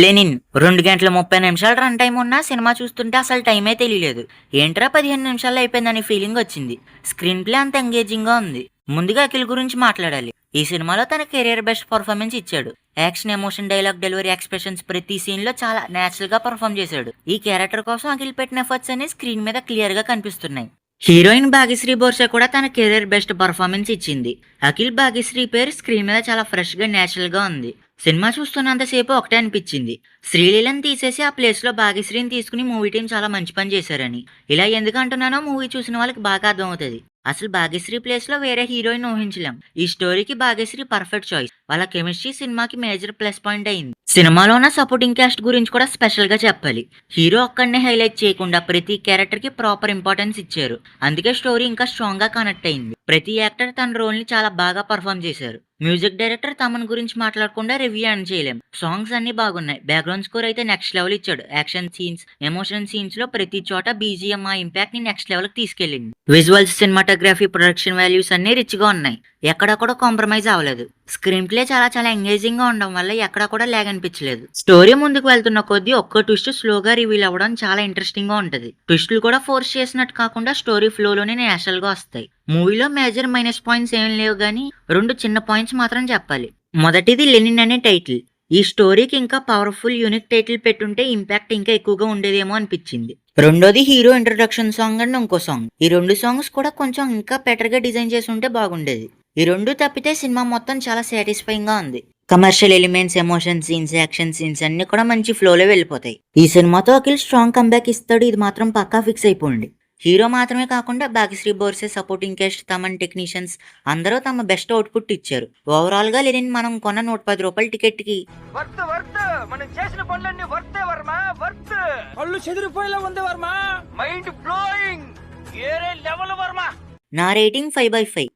Lenin 2 గంటల 30 నిమిషాలు run time ఉన్నా సినిమా చూస్తుంటే అసలు టైమే తెలియలేదు. ఏంట్రా 15 నిమిషాల్లో అయిపోయిందని ఫీలింగ్ వచ్చింది. స్క్రీన్ ప్లే అంత ఎంగేజింగ్ గా ఉంది. ముందుగా అఖిల్ గురించి మాట్లాడాలి. ఈ సినిమాలో తన కెరియర్ బెస్ట్ పర్ఫార్మెన్స్ ఇచ్చాడు. Action, emotion, dialogue delivery, expressions ప్రతి సీన్ లో చాలా నేచురల్ గా పర్ఫామ్ చేశాడు. ఈ క్యారెక్టర్ కోసం అఖిల్ పెట్టిన ఎఫర్ట్స్ అన్ని స్క్రీన్ మీద క్లియర్ గా కనిపిస్తున్నాయి. హీరోయిన్ భాగ్యశ్రీ బోర్సే కూడా తన కెరీర్ బెస్ట్ పర్ఫార్మెన్స్ ఇచ్చింది. అఖిల్ భాగ్యశ్రీ పేరు స్క్రీన్ మీద చాలా ఫ్రెష్ గా నేచురల్ గా ఉంది. సినిమా చూస్తున్నంతసేపు ఒకటే అనిపించింది, శ్రీలీలను తీసేసి ఆ ప్లేస్ లో భాగ్యశ్రీని తీసుకుని మూవీ టీం చాలా మంచి పని చేశారని. ఇలా ఎందుకు అంటున్నానో మూవీ చూసిన వాళ్ళకి బాగా అర్థమవుతుంది. అసలు భాగ్యశ్రీ ప్లేస్ లో వేరే హీరోయిన్ ఊహించలేం. ఈ స్టోరీకి భాగ్యశ్రీ పర్ఫెక్ట్ చాయిస్. వాళ్ళ కెమిస్ట్రీ సినిమాకి మేజర్ ప్లస్ పాయింట్ అయింది. సినిమాలో ఉన్న సపోర్టింగ్ క్యాస్ట్ గురించి కూడా స్పెషల్ గా చెప్పాలి. హీరో ఒక్కడనే హైలైట్ చేయకుండా ప్రతి క్యారెక్టర్ కి ప్రాపర్ ఇంపార్టెన్స్ ఇచ్చారు. అందుకే స్టోరీ ఇంకా స్ట్రాంగ్ గా కనెక్ట్ అయింది. ప్రతి యాక్టర్ తన రోల్ ని చాలా బాగా పర్ఫామ్ చేశారు. మ్యూజిక్ డైరెక్టర్ తమన్ గురించి మాట్లాడకుండా రివ్యూ అని చేయలేం. సాంగ్స్ అన్ని బాగున్నాయి. బ్యాక్గ్రౌండ్ స్కోర్ అయితే నెక్స్ట్ లెవెల్ ఇచ్చాడు. యాక్షన్ సీన్స్, ఎమోషన్ సీన్స్ లో ప్రతి చోట బీజిఎం ఆ ఇంపాక్ట్ ని నెక్స్ట్ లెవెల్ కి తీసుకెళ్లింది. విజువల్స్, సినిమాటోగ్రఫీ, ప్రొడక్షన్ వాల్యూస్ అన్ని రిచ్ గా ఉన్నాయి. ఎక్కడ కూడా కాంప్రమైజ్ అవ్వలేదు. స్క్రీన్ ప్లే చాలా ఎంగేజింగ్ గా ఉండడం వల్ల ఎక్కడ కూడా లాగ్ అనిపించలేదు. స్టోరీ ముందుకు వెళ్తున్న కొద్దీ ఒక్క ట్విస్ట్ స్లోగా రివీల్ అవ్వడం చాలా ఇంట్రెస్టింగ్ గా ఉంటది. ట్విస్టులు కూడా ఫోర్స్ చేసినట్టు కాకుండా స్టోరీ ఫ్లోలోనే నేచురల్ గా వస్తాయి. మూవీలో మేజర్ మైనస్ పాయింట్స్ ఏం లేవు గానీ 2 చిన్న పాయింట్స్ మాత్రం చెప్పాలి. మొదటిది లెనిన్ అనే టైటిల్. ఈ స్టోరీకి ఇంకా పవర్ఫుల్ యూనిక్ టైటిల్ పెట్టుంటే ఇంపాక్ట్ ఇంకా ఎక్కువగా ఉండేదేమో అనిపించింది. రెండోది హీరో ఇంట్రొడక్షన్ సాంగ్ అండ్ ఇంకో సాంగ్. ఈ 2 సాంగ్స్ కూడా కొంచెం ఇంకా బెటర్ గా డిజైన్ చేసి ఉంటే బాగుండేది. ఈ 2 తప్పితే సినిమా మొత్తం చాలా సాటిస్ఫైయింగ్ గా ఉంది. Commercial elements, emotion scenes, action scenes అన్ని కూడా మంచి ఫ్లోలో వెళ్ళిపోతాయి. ఈ సినిమాతో అఖిల్ స్ట్రాంగ్ కంబ్యాక్ ఇస్తాడు. ఇది మాత్రం పక్కా ఫిక్స్ అయిపోండి. హీరో మాత్రమే కాకుండా Bhagyashri Borse, supporting cast, Thaman, technicians అందరూ తమ బెస్ట్ అవుట్పుట్ ఇచ్చారు. ఓవరాల్ గా లెనిన్ మనం కొన్న 110 రూపాయల టికెట్ కి మనం చేసిన పనులన్నీ వర్తే వర్మ, వర్త్. కళ్ళు చెదిరిపోయేలా ఉంది వర్మ, మైండ్ బ్లోయింగ్, ఏరే లెవెల్ వర్మ. నా రేటింగ్ 5/5.